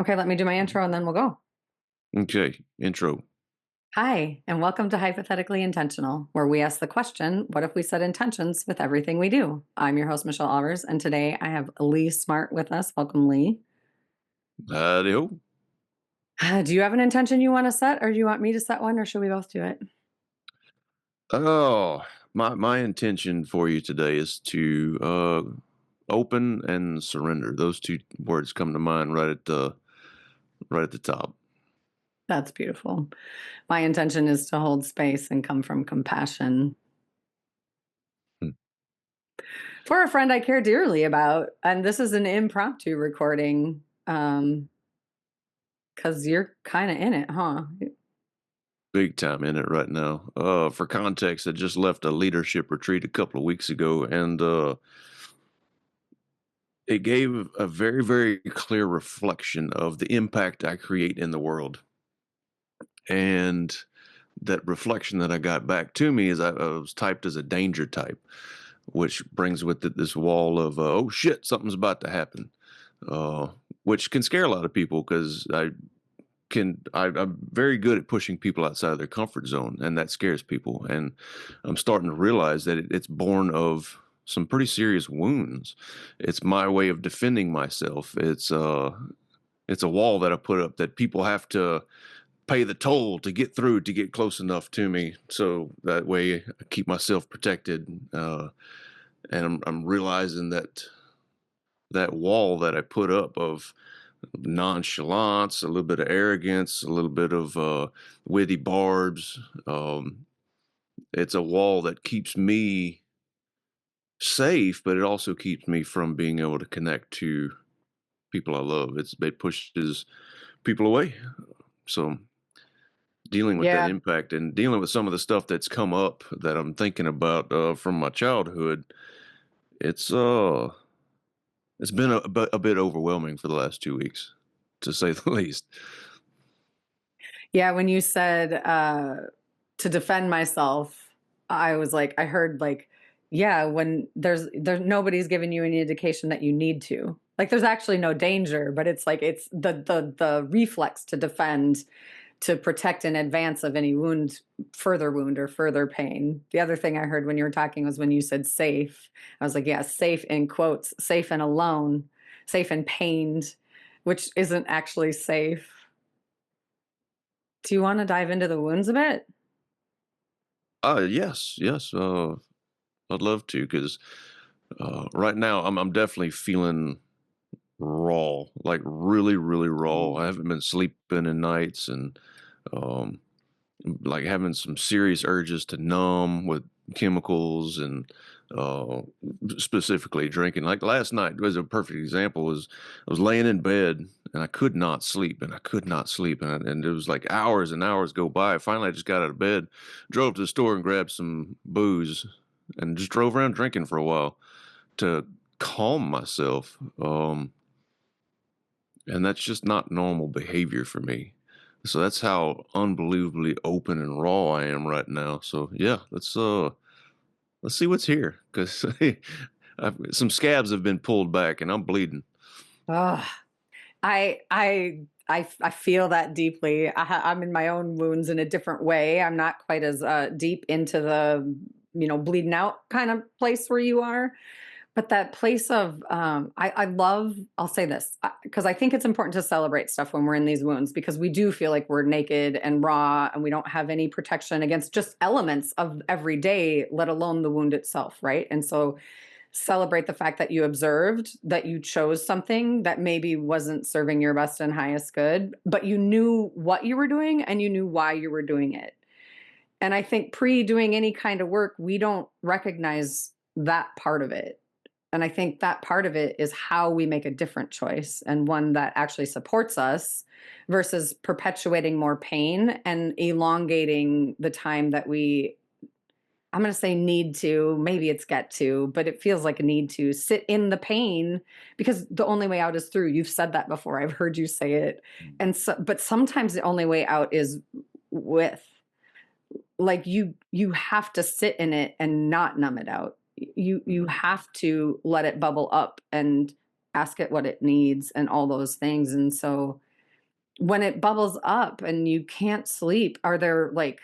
Okay, let me do my intro and then we'll go. Okay, intro. Hi, and welcome to Hypothetically Intentional, where we ask the question, what if we set intentions with everything we do? I'm your host, Michelle Alvers, and today I have Lee Smart with us. Welcome, Lee. Howdy-ho. Do you have an intention you want to set, or do you want me to set one, or should we both do it? Oh, my intention for you today is to open and surrender. Those two words come to mind right at the top. That's beautiful. My intention is to hold space and come from compassion Hmm. for a friend I care dearly about. And this is an impromptu recording because you're kind of in it, huh? Big time in it right now. For context, I just left a leadership retreat a couple of weeks ago, and it gave a very, very clear reflection of the impact I create in the world. And that reflection that I got back to me is I was typed as a danger type, which brings with it this wall of oh shit, something's about to happen, uh, which can scare a lot of people because I'm very good at pushing people outside of their comfort zone, and that scares people. And I'm starting to realize that it's born of some pretty serious wounds. It's my way of defending myself. It's a wall that I put up that people have to pay the toll to get through to get close enough to me, so that way I keep myself protected. And I'm realizing that that wall that I put up of nonchalance, a little bit of arrogance, a little bit of witty barbs. It's a wall that keeps me safe, but it also keeps me from being able to connect to people I love. It pushes people away. So dealing with that Yeah. impact and dealing with some of the stuff that's come up that I'm thinking about from my childhood, it's uh it's been a bit overwhelming for the last 2 weeks, to say the least. Yeah, when you said to defend myself, I was like, I heard like, yeah, when there's nobody's giving you any indication that you need to. Like there's actually no danger, but it's like it's the reflex to defend, to protect in advance of any further wound or further pain. The other thing I heard when you were talking was when you said safe. I was like, yeah, safe in quotes, safe and alone, safe and pained, which isn't actually safe. Do you want to dive into the wounds a bit? Yes, I'd love to because right now I'm definitely feeling raw, like really, really raw. I haven't been sleeping in nights, and um, like having some serious urges to numb with chemicals and uh specifically drinking. Like last night was a perfect example. Was I was laying in bed and I could not sleep, and I could not sleep, and it was like hours and hours go by. Finally I just got out of bed, drove to the store and grabbed some booze, and just drove around drinking for a while to calm myself. And that's just not normal behavior for me. So that's how unbelievably open and raw I am right now. So yeah, let's see what's here, because some scabs have been pulled back and I'm bleeding. Ugh. I feel that deeply. I'm in my own wounds in a different way. I'm not quite as deep into the bleeding out kind of place where you are, but that place of I love. I'll say this because I think it's important to celebrate stuff when we're in these wounds because we do feel like we're naked and raw and we don't have any protection against just elements of every day, let alone the wound itself, right? And so celebrate the fact that you observed, that you chose something that maybe wasn't serving your best and highest good, but you knew what you were doing and you knew why you were doing it. And I think pre doing any kind of work, we don't recognize that part of it. And I think that part of it is how we make a different choice and one that actually supports us versus perpetuating more pain and elongating the time that I'm going to say need to, maybe it's get to, but it feels like a need to sit in the pain because the only way out is through. You've said that before. I've heard you say it. And so, but sometimes the only way out is with, like you have to sit in it and not numb it out. You have to let it bubble up and ask it what it needs and all those things. And so when it bubbles up and you can't sleep, are there like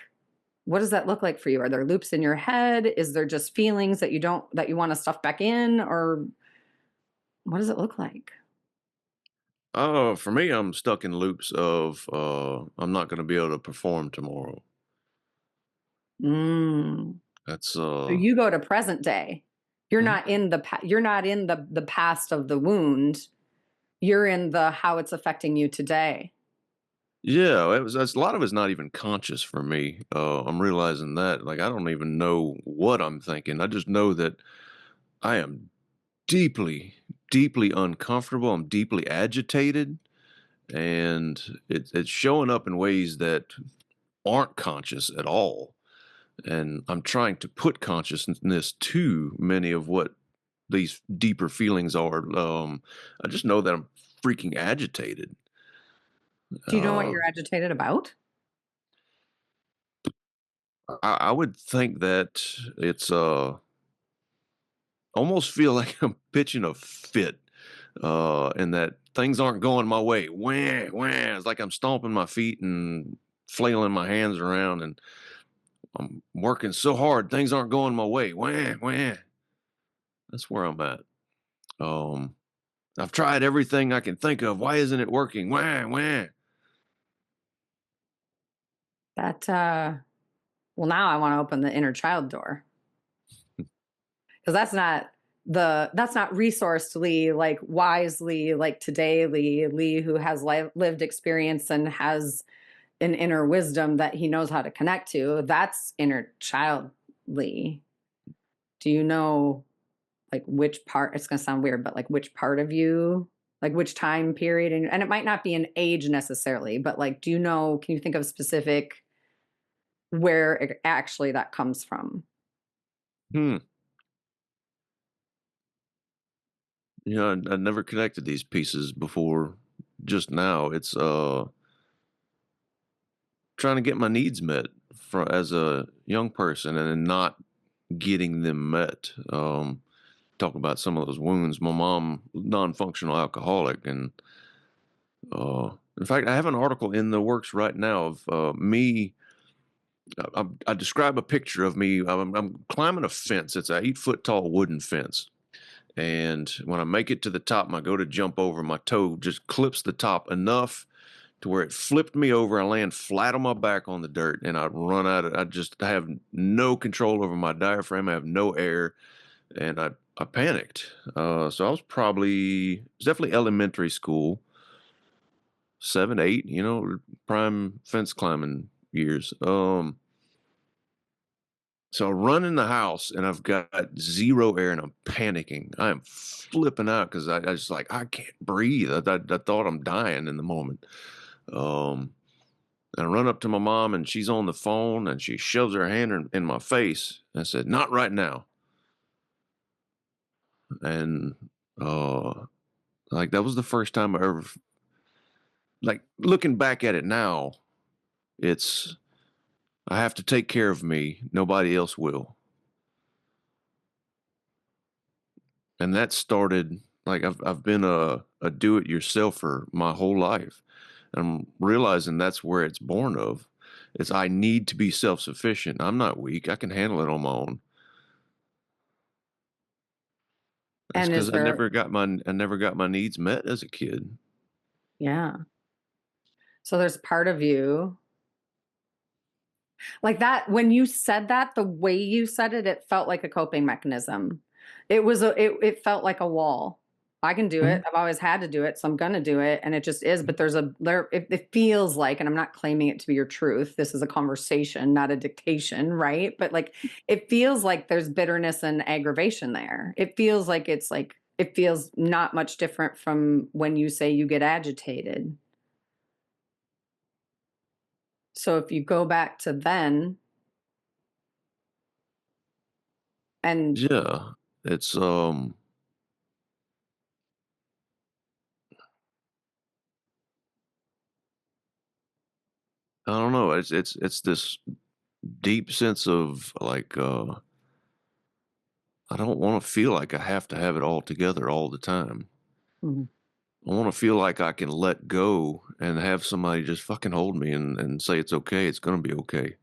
what does that look like for you? Are there loops in your head? Is there just feelings that you want to stuff back in, or what does it look like? For me, I'm stuck in loops of I'm not going to be able to perform tomorrow. Mm. That's So you go to present day. mhm. You're not in the past of the wound. You're in the how it's affecting you today. Yeah, it's a lot of it's not even conscious for me. I'm realizing that like I don't even know what I'm thinking. I just know that I am deeply, deeply uncomfortable. I'm deeply agitated, and it's showing up in ways that aren't conscious at all. And I'm trying to put consciousness to many of what these deeper feelings are. I just know that I'm freaking agitated. Do you know what Uh, you're agitated about? I would think that it's almost feel like I'm pitching a fit, and that things aren't going my way. Wah, wah. It's like I'm stomping my feet and flailing my hands around, and I'm working so hard, things aren't going my way. Wah, wah. That's where I'm at. Um, I've tried everything I can think of. Why isn't it working? Wah, wah. That well, now I want to open the inner child door because that's not resourced Lee, like wisely, like today Lee who has lived experience and has an inner wisdom that he knows how to connect to. That's inner child Lee. Do you know like which part? It's going to sound weird, but like which part of you, like which time period, and it might not be an age necessarily, but like, do you know? Can you think of specific where actually that comes from? Hmm. You know, I never connected these pieces before. Just now, it's trying to get my needs met for as a young person and then not getting them met. Talk about some of those wounds. My mom, non-functional alcoholic, and in fact, I have an article in the works right now of me. I describe a picture of me. I'm climbing a fence. It's a 8 foot tall wooden fence, and when I make it to the top, and I go to jump over, my toe just clips the top enough to where it flipped me over. I land flat on my back on the dirt, and I run out of. I have no control over my diaphragm. I have no air, and I panicked. So I was it's definitely elementary school, 7, 8. You know, prime fence climbing years. So I run in the house, and I've got zero air, and I'm panicking. I am flipping out because I just like I can't breathe. I thought I'm dying in the moment. Um, And I run up to my mom, and she's on the phone, and she shoves her hand in my face. I said, "Not right now." And uh, like that was the first time I ever like looking back at it now. It's I have to take care of me. Nobody else will. And that started like I've been a do it yourselfer my whole life. And I'm realizing that's where it's born of. It's I need to be self sufficient. I'm not weak. I can handle it on my own. That's And because is there, I never got my needs met as a kid. yeah. So there's part of you like that when you said that, the way you said it, it felt like a coping mechanism. It felt like a wall. I can do it. Mhm. I've always had to do it, so I'm gonna do it. And it just is. But it feels like, and I'm not claiming it to be your truth. This is a conversation, not a dictation, right? But like it feels like there's bitterness and aggravation there. It feels like it feels not much different from when you say you get agitated. So if you go back to then and Yeah, it's, I don't know, it's this deep sense of, like, I don't wanna feel like I have to have it all together all the time. Mhm. I want to feel like I can let go and have somebody just fucking hold me and say it's okay. It's going to be okay.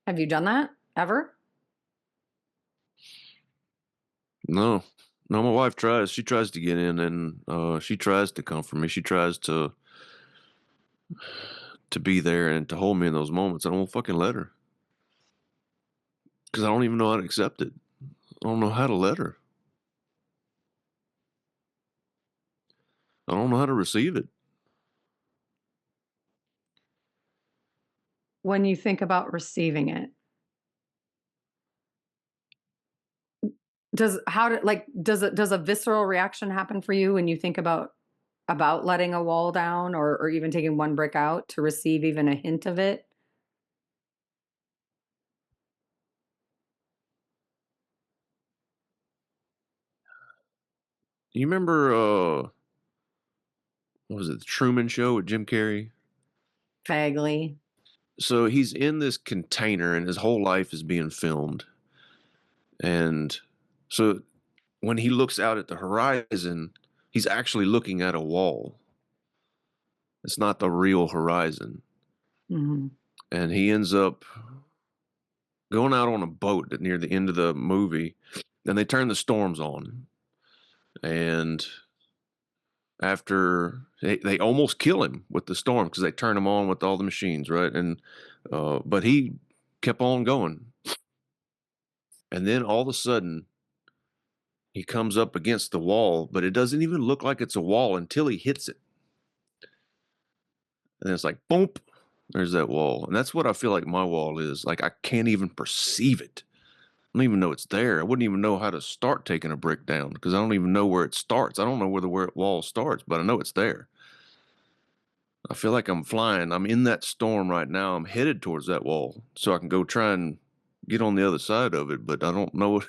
Have you done that ever? No, no, my wife tries. She tries to get in and she tries to comfort me. She tries to be there and to hold me in those moments. I won't fucking let her because I don't even know how to accept it. I don't know how to let her. I don't know how to receive it. When you think about receiving it, does a visceral reaction happen for you when you think about letting a wall down or even taking one brick out to receive even a hint of it? You remember what was it, the Truman Show with Jim Carrey? Vaguely. So he's in this container and his whole life is being filmed. And so when he looks out at the horizon, he's actually looking at a wall. It's not the real horizon. Mhm. And he ends up going out on a boat near the end of the movie, and they turn the storms on. And after they almost kill him with the storm because they turn him on with all the machines, right? And but he kept on going. And then all of a sudden, he comes up against the wall, but it doesn't even look like it's a wall until he hits it. And it's like, boom, there's that wall. And that's what I feel like my wall is. Like, I can't even perceive it. I don't even know it's there. I wouldn't even know how to start taking a brick down because I don't even know where it starts. I don't know where the wall starts, but I know it's there. I feel like I'm flying. I'm in that storm right now. I'm headed towards that wall so I can go try and get on the other side of it, but I don't know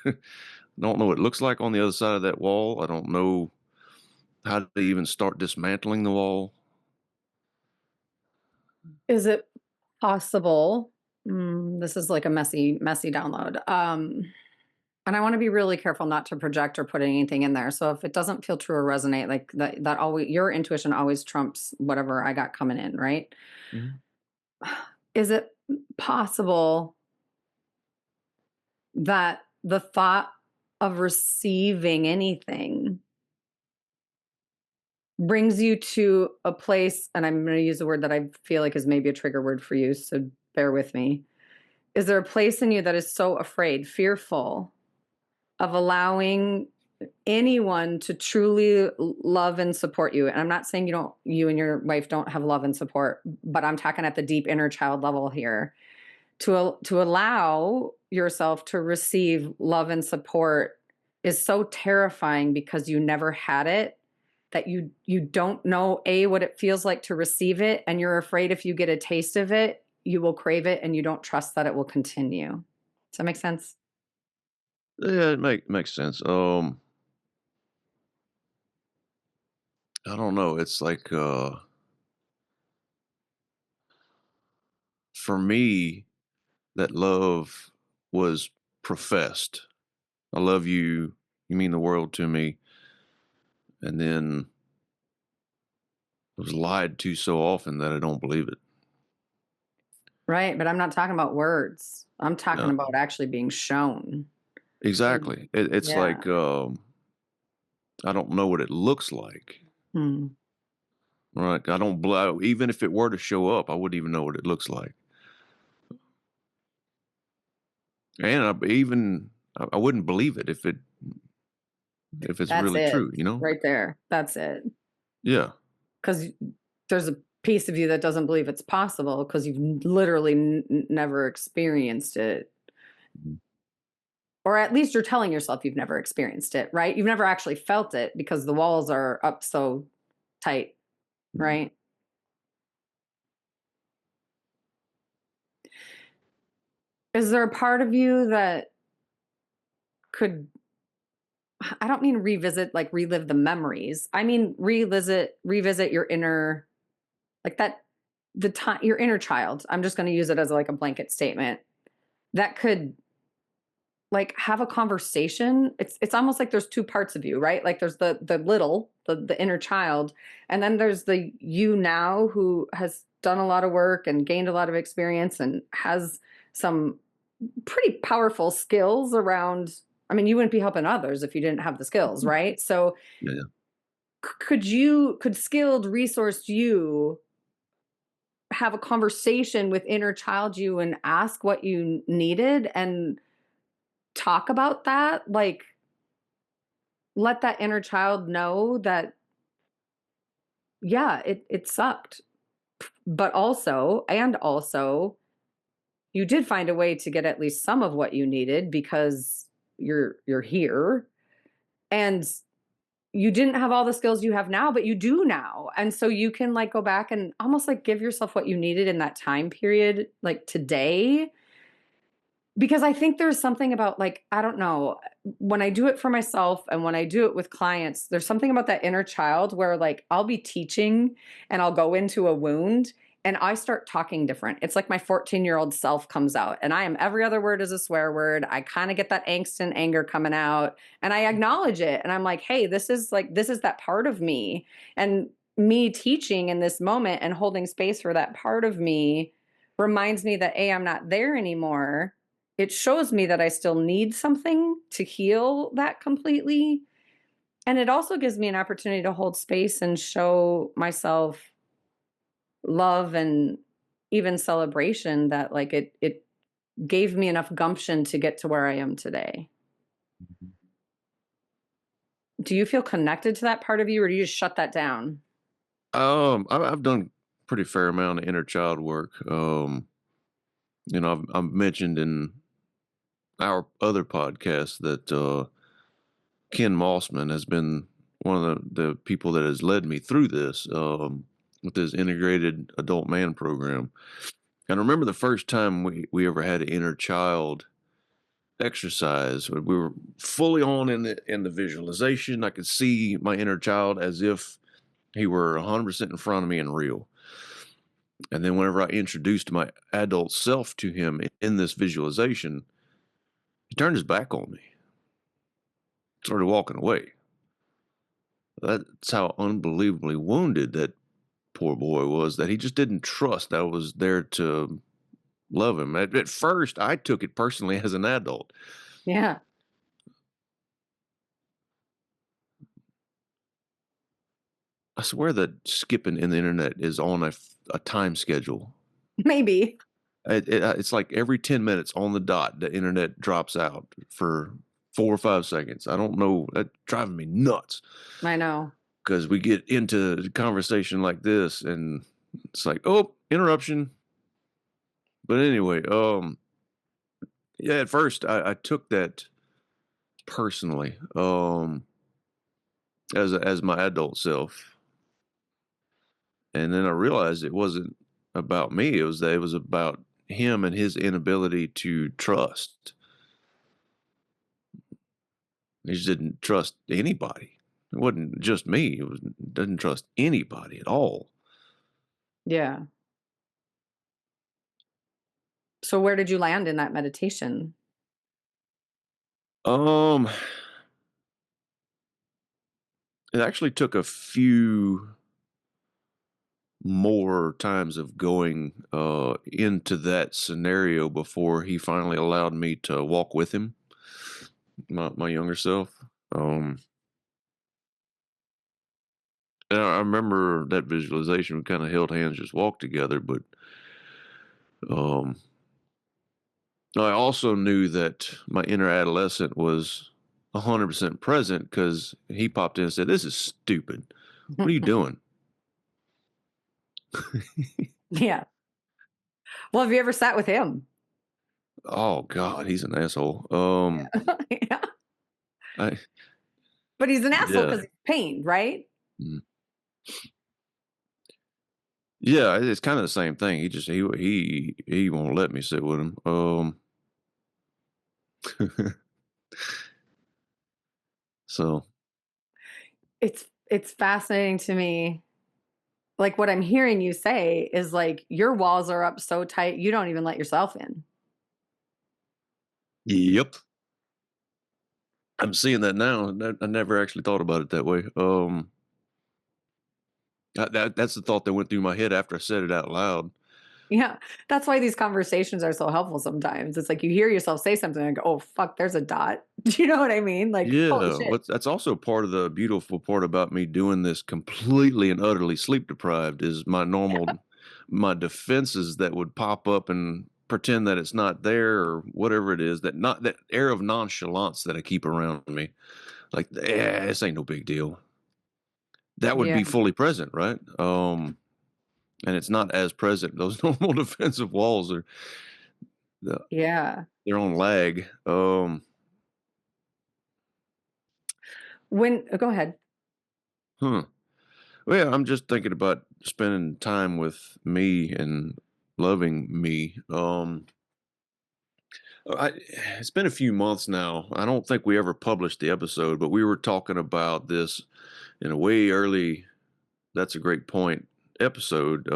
don't know what it looks like on the other side of that wall. I don't know how to even start dismantling the wall. Is it possible? This is like a messy download. And I want to be really careful not to project or put anything in there. So if it doesn't feel true or resonate, like that always your intuition always trumps whatever I got coming in, right? Mhm. Is it possible that the thought of receiving anything brings you to a place, and I'm going to use a word that I feel like is maybe a trigger word for you, so bear with me. Is there a place in you that is so afraid, fearful of allowing anyone to truly love and support you? And I'm not saying you and your wife don't have love and support, but I'm talking at the deep inner child level here. To allow yourself to receive love and support is so terrifying because you never had it, that you don't know what it feels like to receive it, and you're afraid if you get a taste of it you will crave it, and you don't trust that it will continue. Does that make sense? Yeah, it makes sense. I don't know. It's like for me, that love was professed. I love you. You mean the world to me. And then I was lied to so often that I don't believe it. Right, but I'm not talking about words. I'm talking No, about actually being shown. And exactly. It's yeah. like I don't know what it looks like. Hmm. Right? I don't blow. Even if it were to show up, I wouldn't even know what it looks like. And I wouldn't believe it if it's That's really it true. You know? right there. That's it. Yeah. Because there's a piece of you that doesn't believe it's possible because you've literally never experienced it. Mhm. Or at least you're telling yourself you've never experienced it, right? You've never actually felt it because the walls are up so tight, Mhm. right? Is there a part of you that could, I don't mean revisit, like relive the memories. I mean revisit your inner, like that, the time, your inner child. I'm just going to use it as like a blanket statement that could like have a conversation. It's almost like there's two parts of you, right? Like there's the inner child, and then there's the you now who has done a lot of work and gained a lot of experience and has some pretty powerful skills around. I mean, you wouldn't be helping others if you didn't have the skills, right? So Yeah. could skilled resourced you have a conversation with inner child you and ask what you needed and talk about that? Like, let that inner child know that, yeah, it sucked, but also you did find a way to get at least some of what you needed because you're here, and you didn't have all the skills you have now, but you do now. And so you can like go back and almost like give yourself what you needed in that time period, like today. Because I think there's something about like, I don't know, when I do it for myself and when I do it with clients, there's something about that inner child where like I'll be teaching and I'll go into a wound and I start talking different. It's like my 14-year-old self comes out and I am every other word is a swear word. I kind of get that angst and anger coming out and I acknowledge it. And I'm like, hey, this is that part of me. And me teaching in this moment and holding space for that part of me reminds me that, A, I'm not there anymore. It shows me that I still need something to heal that completely. And it also gives me an opportunity to hold space and show myself love and even celebration that like it gave me enough gumption to get to where I am today. Do you feel connected to that part of you or do you just shut that down? I've done pretty fair amount of inner child work. I've mentioned in our other podcast that Ken Mossman has been one of the people that has led me through this with his integrated adult man program. And I remember the first time we ever had an inner child exercise. We were fully on in the visualization. I could see my inner child as if he were 100% in front of me and real. And then whenever I introduced my adult self to him in this visualization, he turned his back on me, started walking away. That's how unbelievably wounded that poor boy was, that he just didn't trust I was there to love him. At first, I took it personally as an adult. Yeah, I swear that skipping in the internet is on a time schedule. maybe. It's like every 10 minutes on the dot, the internet drops out for 4 or 5 seconds. I don't know. That's driving me nuts I know. because we get into a conversation like this and it's like, oh, interruption. But anyway, yeah, at first I took that personally, as my adult self. And then I realized it wasn't about me. It was about him and his inability to trust. He just didn't trust anybody. It wasn't just me. It was Didn't trust anybody at all. Yeah. So where did you land in that meditation? Um, it actually took a few more times of going into that scenario before he finally allowed me to walk with him, my younger self. And I remember that visualization. We kind of held hands, just walked together. But um, I also knew that my inner adolescent was 100% present because he popped in and said, "This is stupid. What are you doing?" Yeah. Well, have you ever sat with him? Oh God, he's an asshole. Yeah. I But he's an asshole Yeah, because he's pained, right? mm. Yeah. It's kind of the same thing. He won't let me sit with him. So It's fascinating to me. Like what I'm hearing you say is like your walls are up so tight you don't even let yourself in. yep, I'm seeing that now. I never actually thought about it that way. That's the thought that went through my head after I said it out loud. Yeah, that's why these conversations are so helpful sometimes. It's like you hear yourself say something like, "Oh, fuck, there's a dot." Do you know what I mean? Like, "Holy Yeah, shit." that's also part of the beautiful part about me doing this completely and utterly sleep deprived is my defenses that would pop up and pretend that it's not there or whatever it is, that air of nonchalance that I keep around me. Like, yeah, this ain't no big deal. That would Yeah, be fully present, right? And it's not as present. Those normal defensive walls are the yeah. their own lag. Go ahead. Huh. Well, yeah, I'm just thinking about spending time with me and loving me. It's been a few months now. I don't think we ever published the episode, but we were talking about this in a way early. That's a great point. Episode.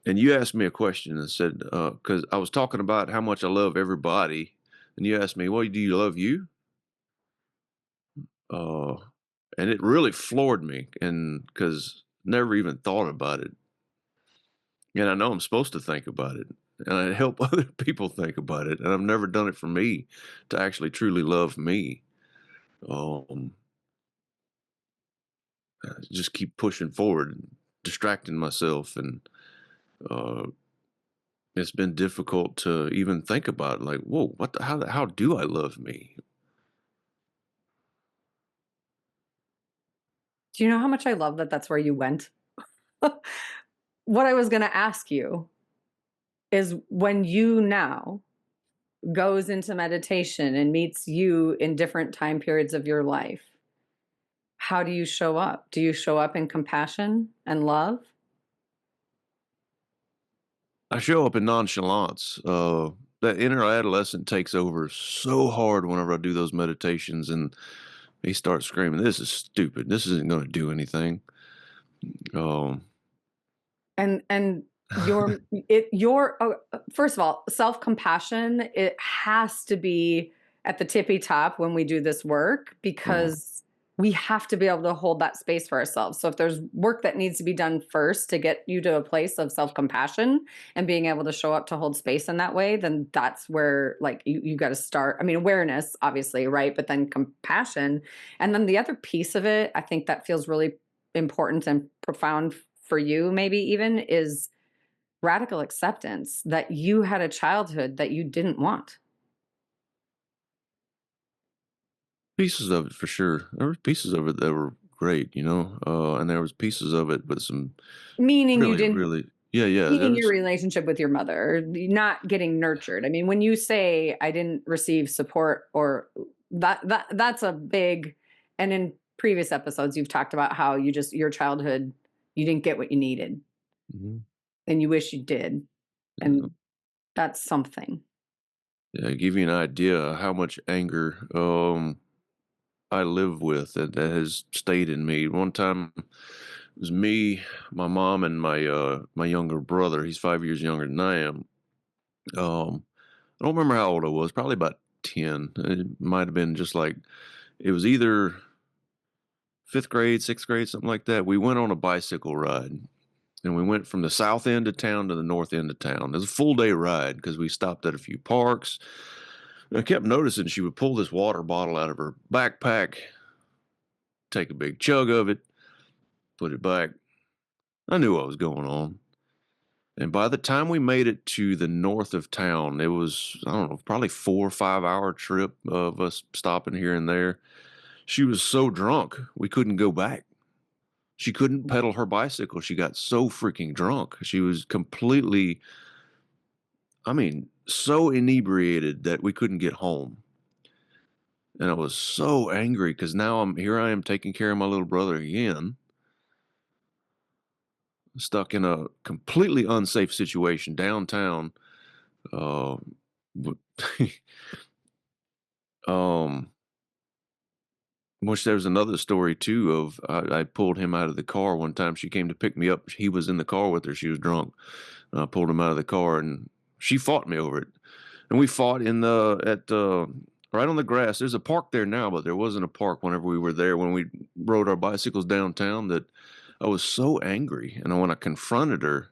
And you asked me a question and said, because I was talking about how much I love everybody, and you asked me, "Well, do you love you?" Uh, and it really floored me, and because never even thought about it. And I know I'm supposed to think about it, and I help other people think about it, and I've never done it for me to actually truly love me. Um, I just keep pushing forward, distracting myself, and uh, it's been difficult to even think about. Like, whoa, how do I love me? Do you know how much I love that that's where you went? What I was gonna ask you is when you now goes into meditation and meets you in different time periods of your life, how do you show up? Do you show up in compassion and love? I show up in nonchalance. That inner adolescent takes over so hard whenever I do those meditations, and he starts screaming, "This is stupid. This isn't going to do anything." Um, And your first of all, self-compassion, it has to be at the tippy top when we do this work mhm, because we have to be able to hold that space for ourselves. So if there's work that needs to be done first to get you to a place of self-compassion and being able to show up to hold space in that way, then that's where like you got to start. I mean, awareness, obviously, right? But then compassion. And then the other piece of it, I think that feels really important and profound for you, maybe even, is radical acceptance that you had a childhood that you didn't want. pieces of it for sure. There were pieces of it that were great, and there was pieces of it, but some Meaning you really, didn't, really, yeah, yeah. meaning your There's relationship with your mother, not getting nurtured. I mean, when you say I didn't receive support or that's a big, and in previous episodes you've talked about how you just your childhood you didn't get what you needed mhm, and you wish you did. yeah, And that's something. yeah. Give you an idea how much anger I live with that has stayed in me. One time it was me, my mom, and my younger brother. He's 5 years younger than I am. I don't remember how old I was. Probably about 10. It might have been just like it was either fifth grade, sixth grade, something like that. We went on a bicycle ride, and we went from the south end of town to the north end of town. It was a full day ride because we stopped at a few parks. And I kept noticing she would pull this water bottle out of her backpack, take a big chug of it, put it back. I knew what was going on. And by the time we made it to the north of town, it was, I don't know, probably 4 or 5 hour trip of us stopping here and there. She was so drunk, we couldn't go back. She couldn't pedal her bicycle. She got so freaking drunk. She was completely, I mean, so inebriated that we couldn't get home. And I was so angry because now I am taking care of my little brother again, stuck in a completely unsafe situation downtown. Uh, w- um, which there's another story too of I pulled him out of the car one time. She came to pick me up. He was in the car with her. She was drunk. I pulled him out of the car and she fought me over it. And we fought in the at right on the grass. There's a park there now, but there wasn't a park whenever we were there when we rode our bicycles downtown. That I was so angry, and when I confronted her,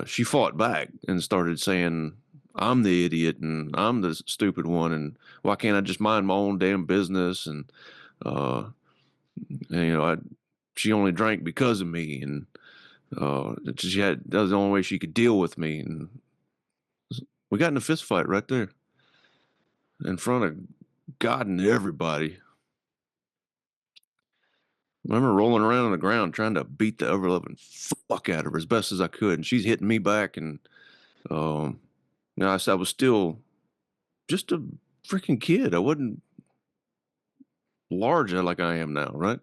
she fought back and started saying, "I'm the idiot and I'm the stupid one, and why can't I just mind my own damn business?" Uh, and she only drank because of me, and that was the only way she could deal with me, and we got in a fist fight right there in front of God and everybody. I remember rolling around on the ground trying to beat the ever loving fuck out of her as best as I could, and she's hitting me back, and um, I was still just a freaking kid. I wasn't large like I am now, right?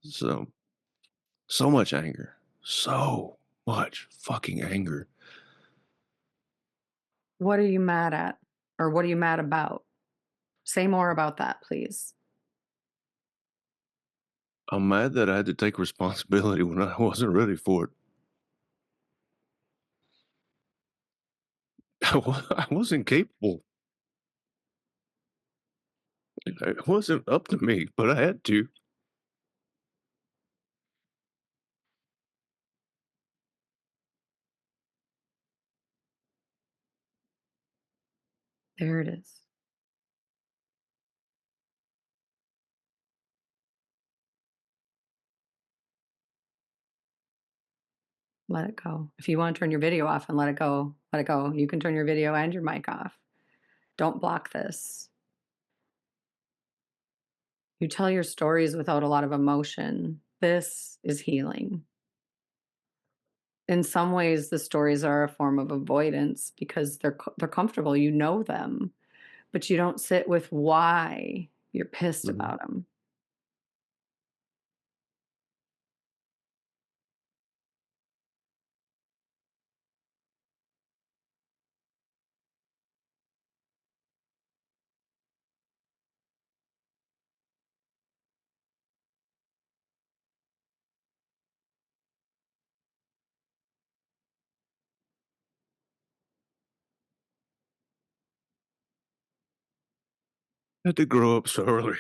So so much anger, so much fucking anger. What are you mad at? Or what are you mad about? Say more about that, please. I'm mad that I had to take responsibility when I wasn't ready for it. I wasn't capable. It wasn't up to me, but I had to. There it is. Let it go. If you want to turn your video off and let it go, let it go. You can turn your video and your mic off. Don't block this. You tell your stories without a lot of emotion. This is healing. In some ways, the stories are a form of avoidance because they're comfortable. You know them, but you don't sit with why you're pissed Mhm. about them. I had to grow up so early.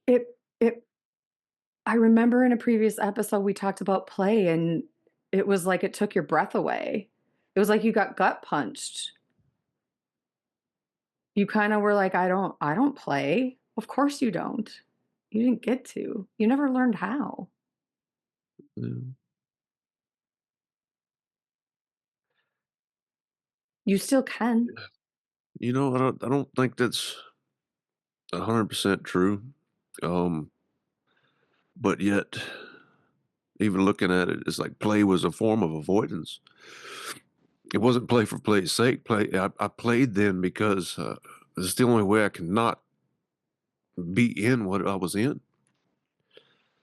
It I remember in a previous episode we talked about play and it was like it took your breath away. It was like you got gut punched. You kind of were like, I don't play. Of course you don't. You didn't get to. You never learned how. Yeah. You still can. I don't think that's 100% true. Um, but yet, even looking at it, it's like play was a form of avoidance. It wasn't play for play's sake. I played then because it's the only way I can not be in what I was in.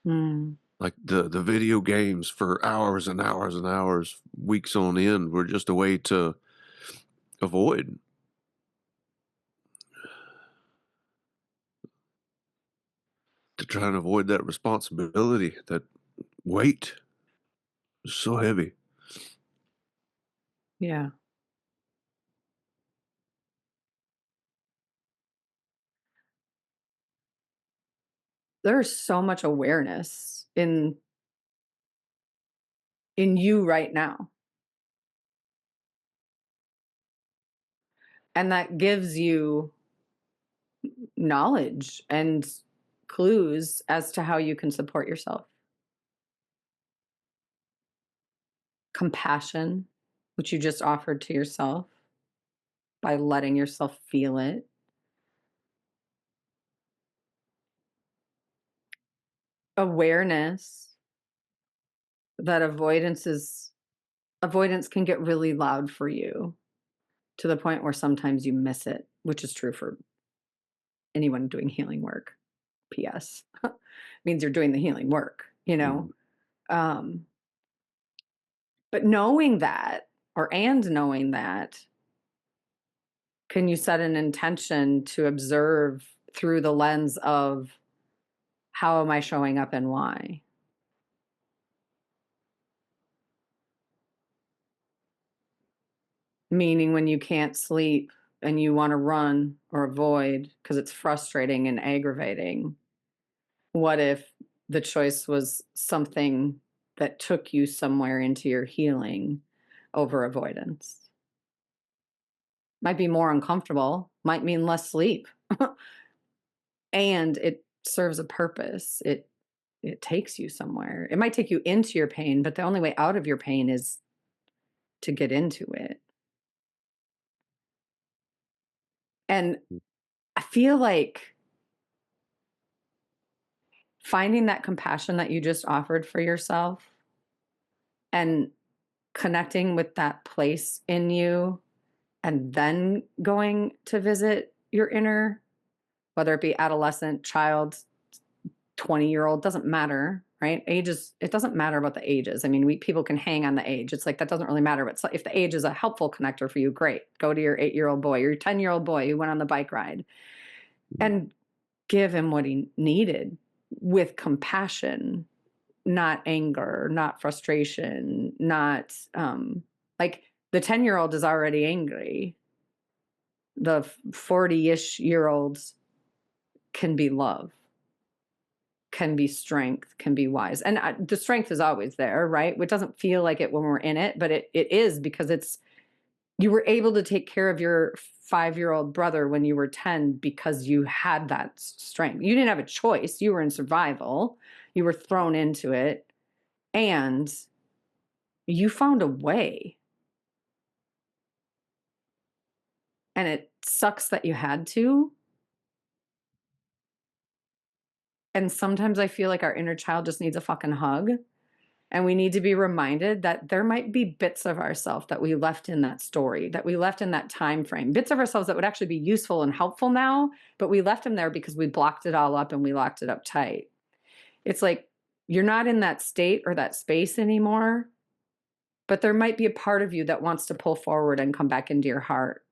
Mm, Like the video games for hours and hours and hours, weeks on end, were just a way to avoid, to try and avoid that responsibility, that weight was so heavy. yeah. There's so much awareness in you right now. And that gives you knowledge and clues as to how you can support yourself. Compassion, which you just offered to yourself by letting yourself feel it. Awareness that avoidance can get really loud for you to the point where sometimes you miss it, which is true for anyone doing healing work. PS. Means you're doing the healing work, you know? Mm. Um, but knowing that, knowing that, can you set an intention to observe through the lens of how am I showing up and why? Meaning when you can't sleep and you want to run or avoid because it's frustrating and aggravating, what if the choice was something that took you somewhere into your healing over avoidance? Might be more uncomfortable, might mean less sleep, and it serves a purpose. It takes you somewhere. It might take you into your pain, but the only way out of your pain is to get into it. And I feel like finding that compassion that you just offered for yourself and connecting with that place in you and then going to visit your inner, whether it be adolescent, child, 20-year-old, doesn't matter, right? Ages, it doesn't matter about the ages. I mean, people can hang on the age. It's like, that doesn't really matter. But if the age is a helpful connector for you, great. Go to your 8-year-old boy, your 10-year-old boy who went on the bike ride and give him what he needed with compassion, not anger, not frustration, not like the 10-year-old is already angry. The 40-ish year olds can be love, can be strength, can be wise. And the strength is always there, right? It doesn't feel like it when we're in it, but it is, because you were able to take care of your 5-year-old brother when you were 10 because you had that strength. You didn't have a choice. You were in survival. You were thrown into it and you found a way. And it sucks that you had to. And sometimes I feel like our inner child just needs a fucking hug. And we need to be reminded that there might be bits of ourselves that we left in that story, that we left in that time frame, bits of ourselves that would actually be useful and helpful now, but we left them there because we blocked it all up and we locked it up tight. It's like you're not in that state or that space anymore, but there might be a part of you that wants to pull forward and come back into your heart.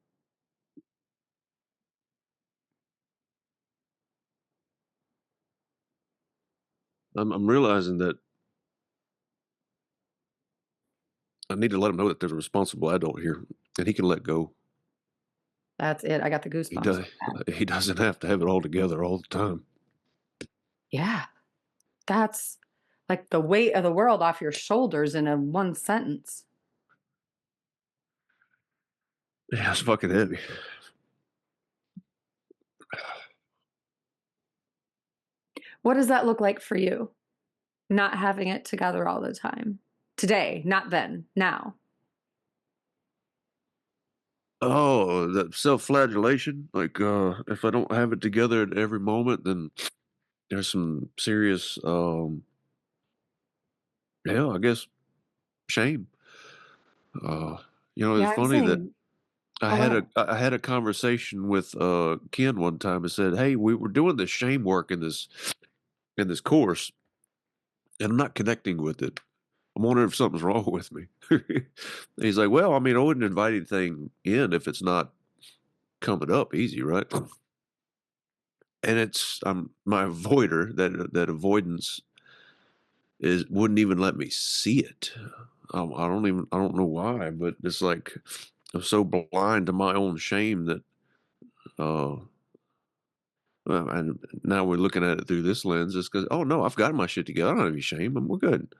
I'm realizing that I need to let him know that there's a responsible adult here, and he can let go. That's it. I got the He goosebumps. does. He doesn't have to have it all together all the time. Yeah. That's like the weight of the world off your shoulders in a one sentence. Yeah, it's fucking heavy. What does that look like for you? Not having it together all the time. Today, not then, now. Oh, that self-flagellation. Like, if I don't have it together at every moment, then there's some serious, yeah, I guess shame. Uh, Yeah, it's I'm funny that saying, oh, go ahead. I had a conversation with Ken one time and said, "Hey, we were doing this shame work in this course, and I'm not connecting with it. I'm wondering if something's wrong with me." He's like, "Well, I mean, I wouldn't invite anything in if it's not coming up easy, right?" And it's my avoider, that avoidance is wouldn't even let me see it. I don't know why, but it's like I'm so blind to my own shame that uh and now we're looking at it through this lens. It's because, oh no, I've got my shit together. I don't have any shame. We're good.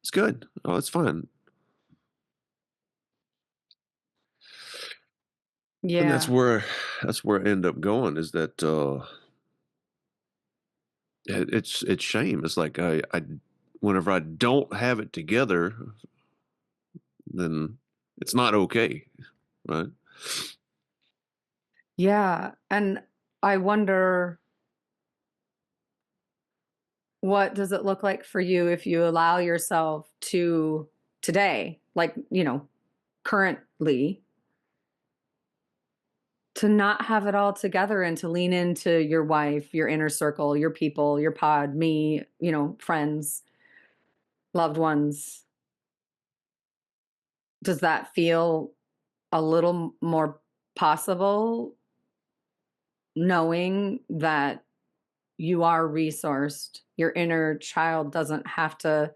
It's good. Oh, it's fine. And Yeah. that's where I end up going, is that it's shame. It's like I whenever I don't have it together, then it's not okay, right? Yeah. And I wonder, what does it look like for you if you allow yourself to today, like, currently, to not have it all together and to lean into your wife, your inner circle, your people, your pod, me, friends, loved ones. Does that feel a little more possible, knowing that you are resourced? Your inner child doesn't have to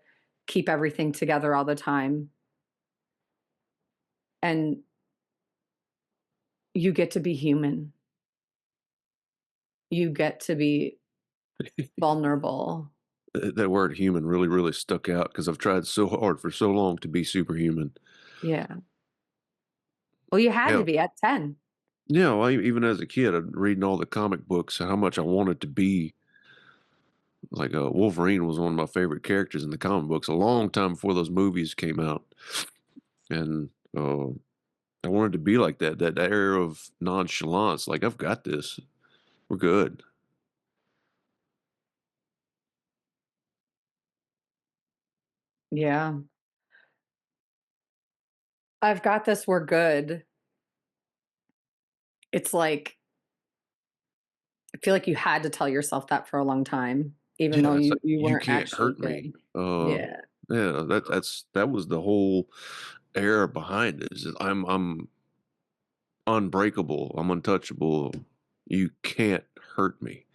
keep everything together all the time. and you get to be human. You get to be vulnerable. That word human really, really stuck out because I've tried so hard for so long to be superhuman. Yeah. Well, you had to Hell, be at 10. well, even as a kid, I'd reading all the comic books and how much I wanted to be. Like, Wolverine was one of my favorite characters in the comic books a long time before those movies came out, and, I wanted to be like that, that air of nonchalance, like, "I've got this. We're good." Yeah. I've got this, we're good. It's like, I feel like you had to tell yourself that for a long time, even though Yeah, it's like, you "You weren't can't actually hurt me." good. Yeah. Yeah, that was the whole air behind it, is that I'm unbreakable, I'm untouchable, you can't hurt me.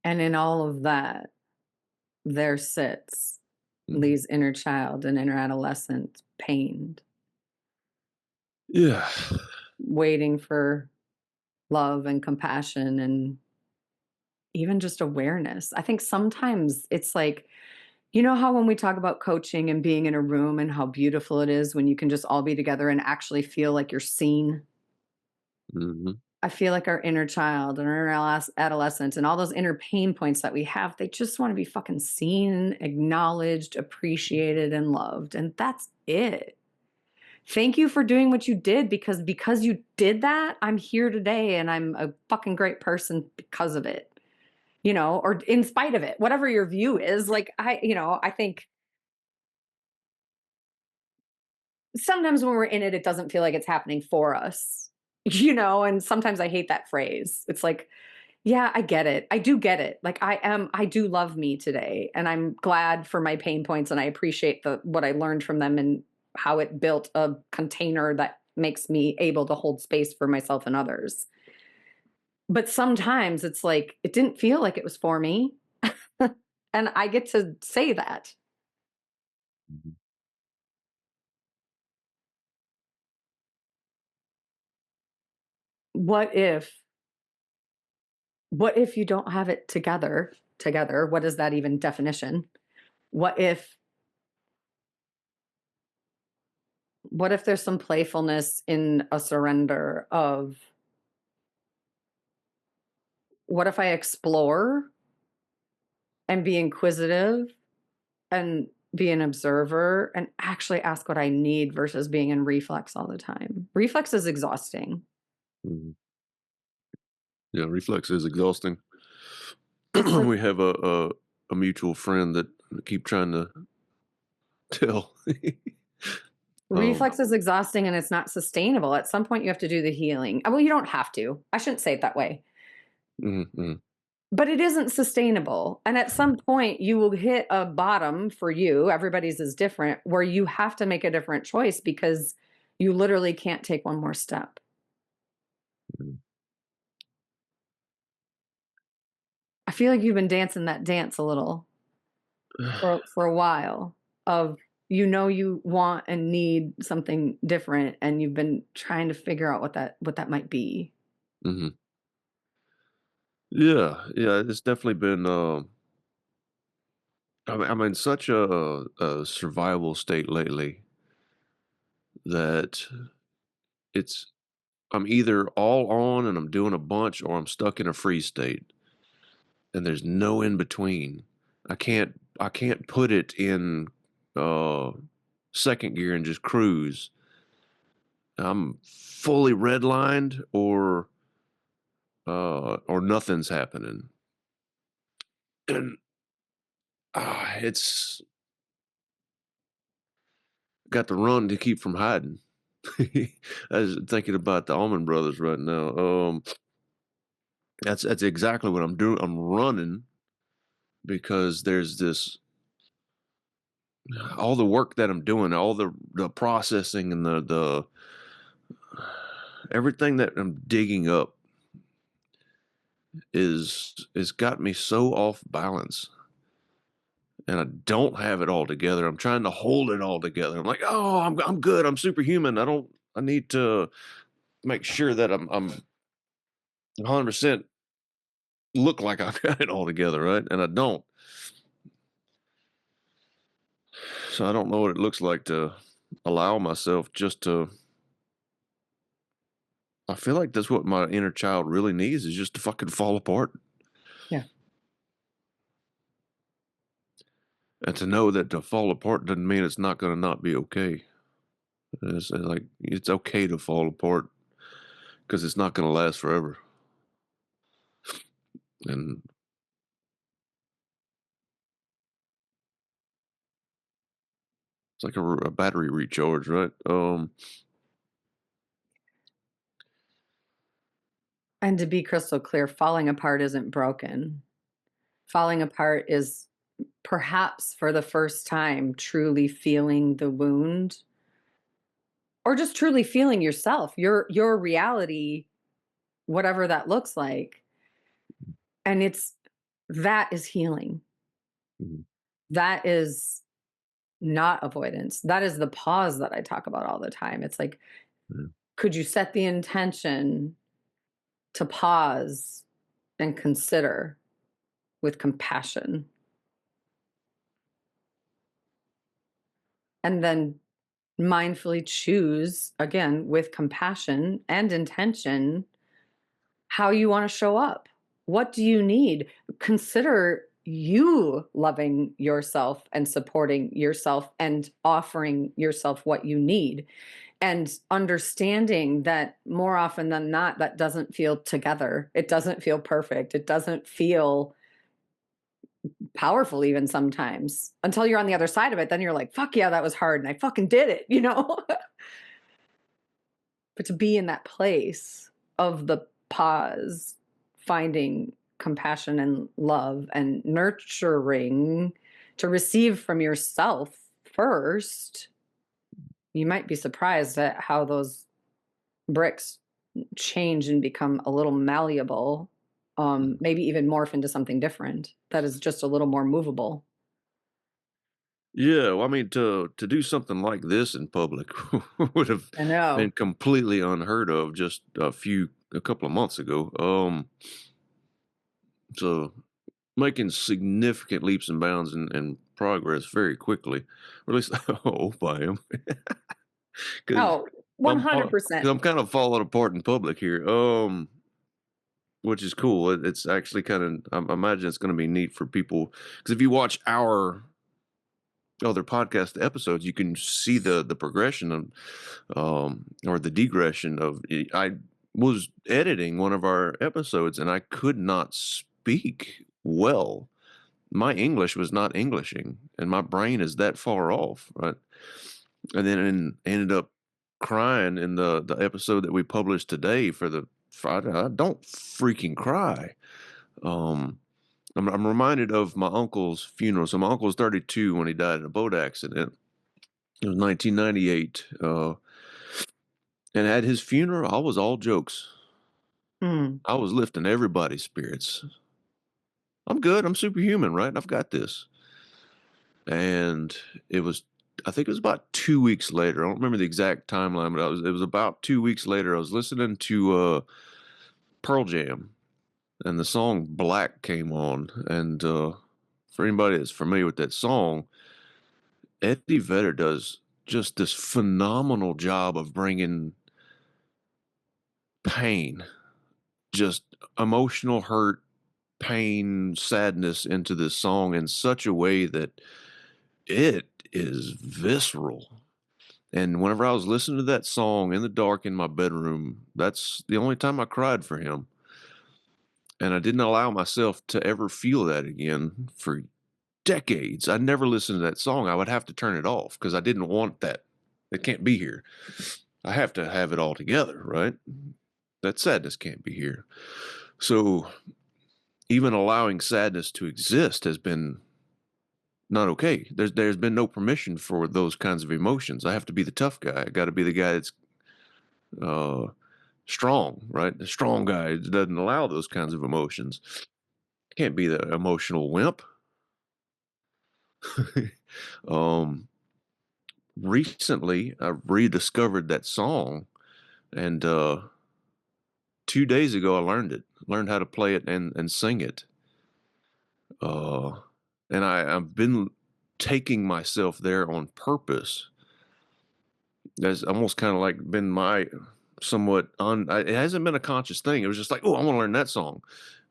And in all of that, there sits Mhm. Lee's inner child and inner adolescent pained, Yeah. waiting for love and compassion and even just awareness. I think sometimes it's like, you know how when we talk about coaching and being in a room and how beautiful it is when you can just all be together and actually feel like you're seen? Mhm. I feel like our inner child and our adolescent and all those inner pain points that we have, they just want to be fucking seen, acknowledged, appreciated, and loved. And that's it. Thank you for doing what you did because you did that, I'm here today and I'm a fucking great person because of it. Or in spite of it, whatever your view is. Like I think sometimes when we're in it, it doesn't feel like it's happening for us. And sometimes I hate that phrase. It's like, yeah, I get it. I do get it. Like I do love me today and I'm glad for my pain points and I appreciate the what I learned from them and how it built a container that makes me able to hold space for myself and others. But sometimes it's like it didn't feel like it was for me. And I get to say that. Mhm. What if what if you don't have it together? What is that even definition? What if what if there's some playfulness in a surrender of what if I explore and be inquisitive and be an observer and actually ask what I need versus being in reflex all the time? Reflex is exhausting. Mhm. Yeah, reflex is exhausting. It's like We have a mutual friend that I keep trying to tell. Um, reflex is exhausting and it's not sustainable. At some point, you have to do the healing. Well, you don't have to. I shouldn't say it that way. mhm, mhm, But it isn't sustainable. And at some point, you will hit a bottom for you. Everybody's is different, where you have to make a different choice because you literally can't take one more step. mhm. I feel like you've been dancing that dance a little for a while of you want and need something different and you've been trying to figure out what that might be. Mhm. Yeah, yeah, it's definitely been, I'm in such a survival state lately that it's I'm either all on and I'm doing a bunch or I'm stuck in a freeze state, and there's no in between. I can't put it in, uh, second gear and just cruise. I'm fully redlined or nothing's happening. And, it's got to run to keep from hiding. I was thinking about the Allman Brothers right now. That's exactly what I'm doing. I'm running because there's this all the work that I'm doing, all the processing and the everything that I'm digging up is got me so off balance. and I don't have it all together. I'm trying to hold it all together. I'm like, oh, I'm good. I'm superhuman. I need to make sure that I'm 100% look like I've got it all together, right? And I don't. So I don't know what it looks like to allow myself just to. I feel like that's what my inner child really needs is just to fucking fall apart. Yeah. And to know that to fall apart doesn't mean it's not going to not be okay. It's like it's okay to fall apart because it's not going to last forever. And it's like a battery recharge, right? And to be crystal clear, falling apart isn't broken. Falling apart is perhaps for the first time truly feeling the wound, or just truly feeling yourself, your reality, whatever that looks like. And that is healing. Mhm. That is not avoidance. That is the pause that I talk about all the time. It's like, Yeah. could you set the intention to pause and consider with compassion? And then mindfully choose, again, with compassion and intention, how you want to show up. What do you need? Consider you loving yourself and supporting yourself and offering yourself what you need, and understanding that more often than not, that doesn't feel together. It doesn't feel perfect. It doesn't feel powerful even sometimes until you're on the other side of it. Then you're like, fuck yeah, that was hard. And I fucking did it, you know? But to be in that place of the pause, finding compassion and love and nurturing to receive from yourself first, you might be surprised at how those bricks change and become a little malleable, maybe even morph into something different that is just a little more movable. Yeah, well, I mean, to do something like this in public would have I know. been completely unheard of just a couple of months ago. So making significant leaps and bounds and progress very quickly, or at least I hope I am, because Oh, I'm because 100%. I'm kind of falling apart in public here. Which is cool. It's actually kind of I imagine it's going to be neat for people because if you watch our other podcast episodes, you can see the progression of or the digression of I was editing one of our episodes and I could not speak well. My English was not Englishing, and my brain is that far off, right? And then ended up crying in the episode that we published today for the Friday. I don't freaking cry. Um, I'm reminded of my uncle's funeral. So my uncle was 32 when he died in a boat accident. It was 1998. And at his funeral, I was all jokes. Mm. I was lifting everybody's spirits. I'm good. I'm superhuman, right? I've got this. And it was, I think it was about 2 weeks later. I don't remember the exact timeline, but it was about 2 weeks later. I was listening to Pearl Jam, and the song Black came on. And for anybody that's familiar with that song, Eddie Vedder does just this phenomenal job of bringing pain, just emotional hurt, pain, sadness into this song in such a way that it is visceral. And whenever I was listening to that song in the dark in my bedroom, that's the only time I cried for him. And I didn't allow myself to ever feel that again for decades. I never listened to that song. I would have to turn it off because I didn't want that. It can't be here. I have to have it all together, right? That sadness can't be here. So even allowing sadness to exist has been not okay. There's been no permission for those kinds of emotions. I have to be the tough guy. I got to be the guy that's uh, strong, right? The strong guy doesn't allow those kinds of emotions. Can't be the emotional wimp. um, recently, I rediscovered that song, and 2 days ago, I learned how to play it and sing it. Uh, and I've been taking myself there on purpose. That's almost kind of like been my somewhat it hasn't been a conscious thing. It was just like, oh, I want to learn that song.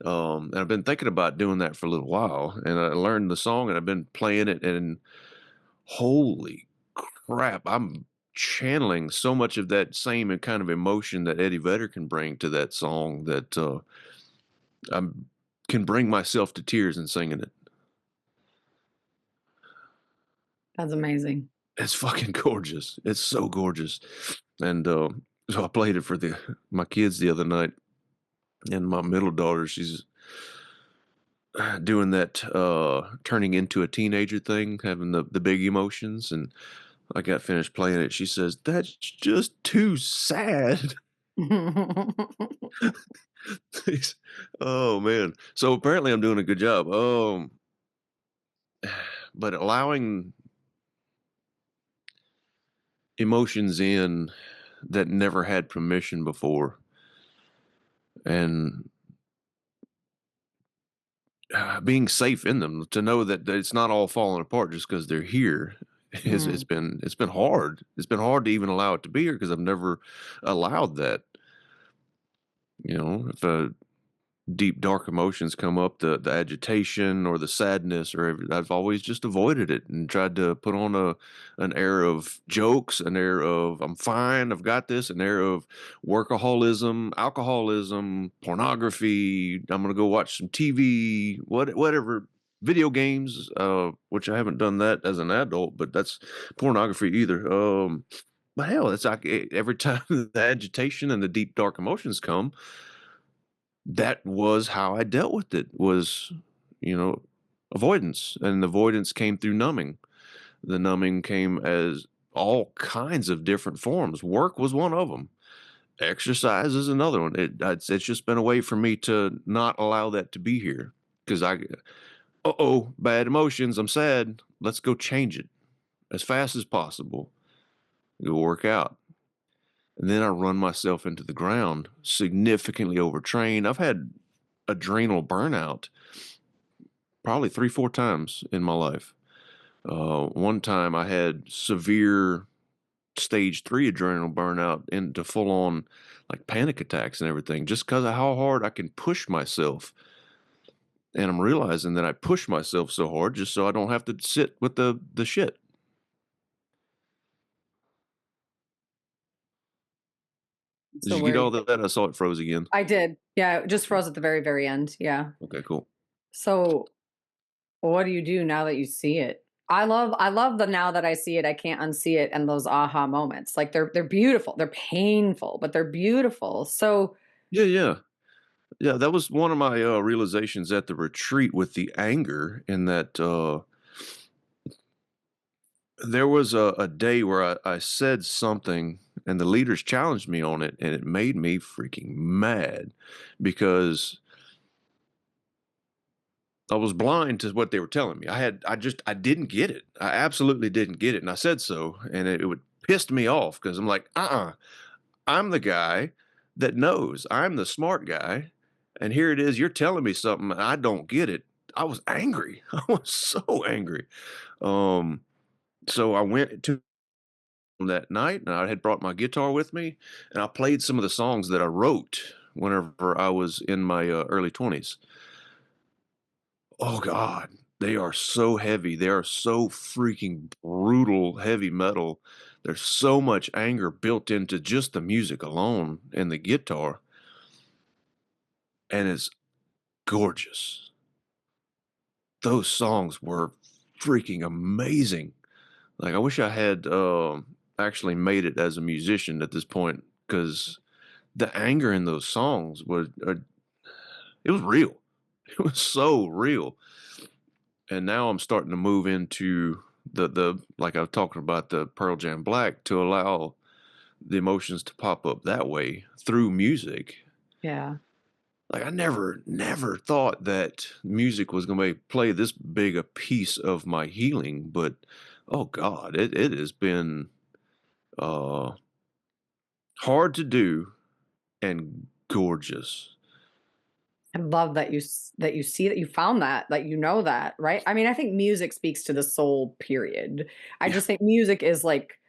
And I've been thinking about doing that for a little while. And I learned the song and I've been playing it, and holy crap, I'm channeling so much of that same kind of emotion that Eddie Vedder can bring to that song that I can bring myself to tears in singing it. That's amazing. It's fucking gorgeous. It's so gorgeous. And so I played it for my kids the other night, and my middle daughter, she's doing that turning into a teenager thing, having the big emotions, and I got finished playing it. She says, "That's just too sad." Oh man. So apparently I'm doing a good job. But allowing emotions in that never had permission before, and being safe in them, to know that it's not all falling apart just because they're here. Mm. It's been hard. It's been hard to even allow it to be here because I've never allowed that. If a deep dark emotions come up, the agitation or the sadness, I've always just avoided it and tried to put on an air of jokes, an air of I'm fine, I've got this, an air of workaholism, alcoholism, pornography, I'm gonna go watch some TV, whatever, video games, which I haven't done that as an adult, but that's pornography either. But hell, it's like every time the agitation and the deep dark emotions come, that was how I dealt with it, was, you know, avoidance. And avoidance came through numbing. The numbing came as all kinds of different forms. Work was one of them. Exercise is another one. It's just been a way for me to not allow that to be here. Because bad emotions. I'm sad. Let's go change it as fast as possible. Go work out. And then I run myself into the ground, significantly overtrained. I've had adrenal burnout probably 3, 4 times in my life. One time I had severe stage 3 adrenal burnout into full on like panic attacks and everything just because of how hard I can push myself. And I'm realizing that I push myself so hard just so I don't have to sit with the shit. Did So you get where all that? I saw it froze again. I did. Yeah, it just froze at the very, very end. Yeah. Okay, cool. So what do you do now that you see it? I love the now that I see it, I can't unsee it, and those aha moments. Like they're beautiful. They're painful, but they're beautiful. So Yeah, yeah. Yeah, that was one of my realizations at the retreat with the anger, in that there was a day where I said something and the leaders challenged me on it, and it made me freaking mad because I was blind to what they were telling me. I didn't get it. I absolutely didn't get it. And I said so. And it would pissed me off because I'm like, I'm the guy that knows. I'm the smart guy. And here it is. You're telling me something. And I don't get it. I was angry. I was so angry. Um, so I went to that night, and I had brought my guitar with me, and I played some of the songs that I wrote whenever I was in my early 20s. Oh god, they are so heavy. They are so freaking brutal heavy metal. There's so much anger built into just the music alone and the guitar, and it's gorgeous. Those songs were freaking amazing. Like, I wish I had actually made it as a musician at this point, because the anger in those songs was it was real. It was so real. And now I'm starting to move into the like I was talking about the Pearl Jam Black, to allow the emotions to pop up that way through music. yeah. like I never thought that music was going to play this big a piece of my healing, but oh God, it has been uh hard to do and gorgeous. I love that that you see that you found that you know that, right? I mean, I think music speaks to the soul, period. I Yeah. just think music is like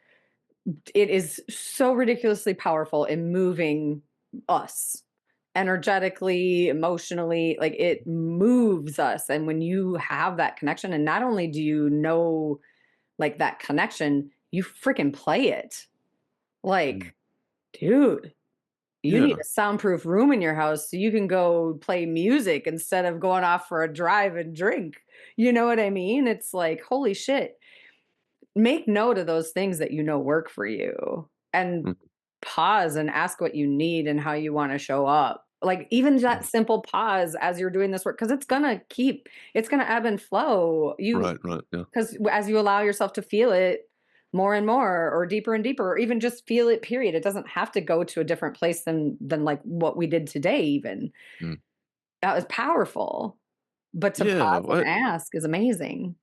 it is so ridiculously powerful in moving us energetically, emotionally, like it moves us. And when you have that connection, and not only do you know like that connection, you freaking play it. Mm. Like, dude, you need Yeah. a soundproof room in your house so you can go play music instead of going off for a drive and drink. You know what I mean? It's like, holy shit. Make note of those things that you know work for you and Mm. pause and ask what you need and how you want to show up. Like even that Mm. simple pause as you're doing this work, because it's gonna ebb and flow. Right, right. Yeah. Because as you allow yourself to feel it more and more or deeper and deeper, or even just feel it, period. It doesn't have to go to a different place than like what we did today, even. Mm. That was powerful. But to Yeah. pause and What ask is amazing.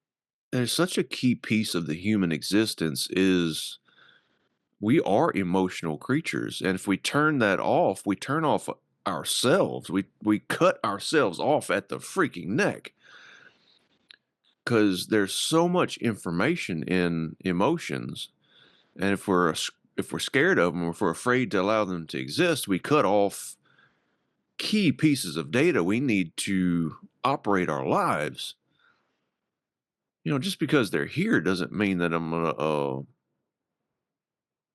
there's such a key piece of the human existence is we are emotional creatures, and if we turn that off, we turn off ourselves. We cut ourselves off at the freaking neck because there's so much information in emotions, and if we're scared of them, or if we're afraid to allow them to exist, we cut off key pieces of data we need to operate our lives. Just because they're here doesn't mean that I'm gonna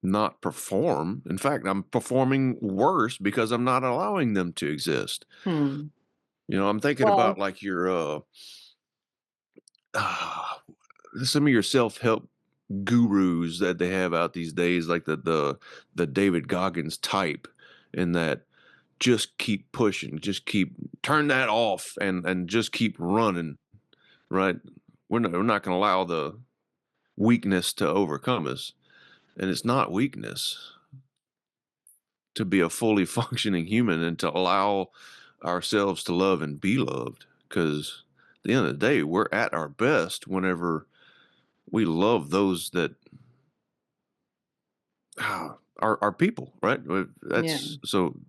not perform. In fact, I'm performing worse because I'm not allowing them to exist. Hmm. I'm thinking about Well, like your uh some of your self-help gurus that they have out these days, like the David Goggins type, in that just keep pushing, just keep turn that off and just keep running, right? We're not going to allow the weakness to overcome us, and it's not weakness to be a fully functioning human and to allow ourselves to love and be loved, because at the end of the day, we're at our best whenever we love those that are people, right? yeah. That's so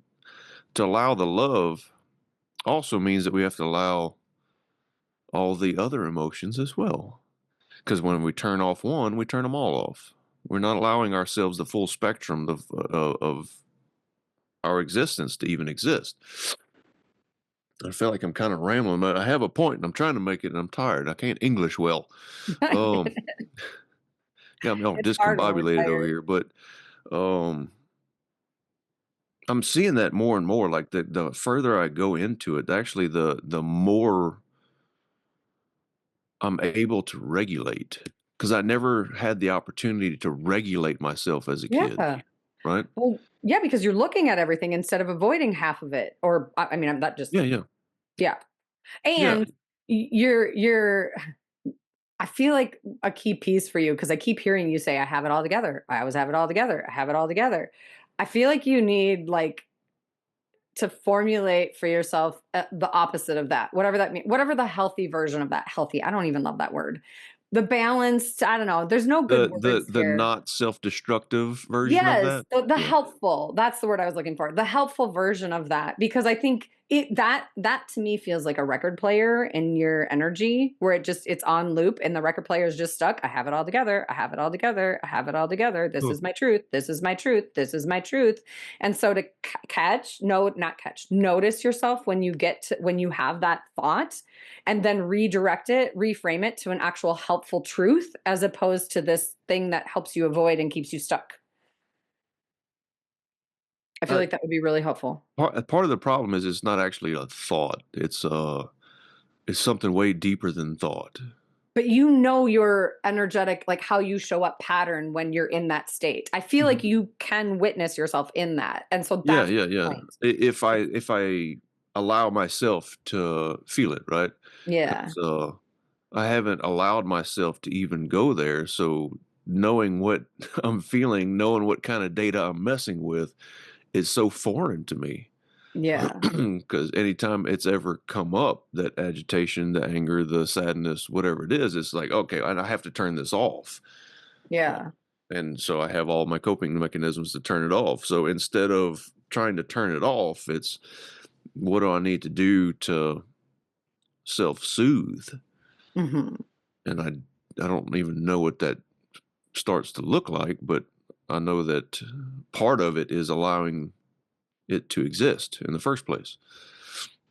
to allow the love also means that we have to allow all the other emotions as well. Because when we turn off one, we turn them all off. We're not allowing ourselves the full spectrum of our existence to even exist. I feel like I'm kind of rambling, but I have a point and I'm trying to make it and I'm tired. I can't English well. Um, Got me all It's hard when we're discombobulated over tired. here, but um, I'm seeing that more and more. Like the further I go into it, actually, the more I'm able to regulate, because I never had the opportunity to regulate myself as a kid, Yeah. right? Well, yeah, because you're looking at everything instead of avoiding half of it. Or I mean, I'm not just Yeah, yeah, yeah. yeah. And you're I feel like a key piece for you because I keep hearing you say, I have it all together. I always have it all together. I have it all together. I feel like you need like to formulate for yourself the opposite of that, whatever that means, whatever the healthy version of that. Healthy. I don't even love that word. The balanced, I don't know. There's no good words The here. not self-destructive version of Yes, that. the Yeah. helpful, that's the word I was looking for. The helpful version of that, because I think that to me feels like a record player in your energy where it's on loop and the record player is just stuck. I have it all together. I have it all together. I have it all together. This Huh. is my truth. This is my truth. This is my truth. And so to catch, no, not catch, notice yourself when you have that thought and then redirect it, reframe it to an actual helpful truth as opposed to this thing that helps you avoid and keeps you stuck. I feel Uh, like that would be really helpful. part of the problem is it's not actually a thought. It's something way deeper than thought. But you know your energetic, like how you show up pattern when you're in that state. I feel like Mhm. you can witness yourself in that. And so Yeah, that's yeah, the yeah. point. If I allow myself to feel it, right? Yeah. 'Cause, I haven't allowed myself to even go there, so knowing what I'm feeling, knowing what kinda data I'm messing with is so foreign to me. Yeah. Because anytime it's ever come up, that agitation, the anger, the sadness, whatever it is, it's like, okay, I have to turn this off. Uh, Yeah. and so I have all my coping mechanisms to turn it off. So instead of trying to turn it off, it's what do I need to do to self soothe? Mhm. And I don't even know what that starts to look like, but I know that part of it is allowing it to exist in the first place.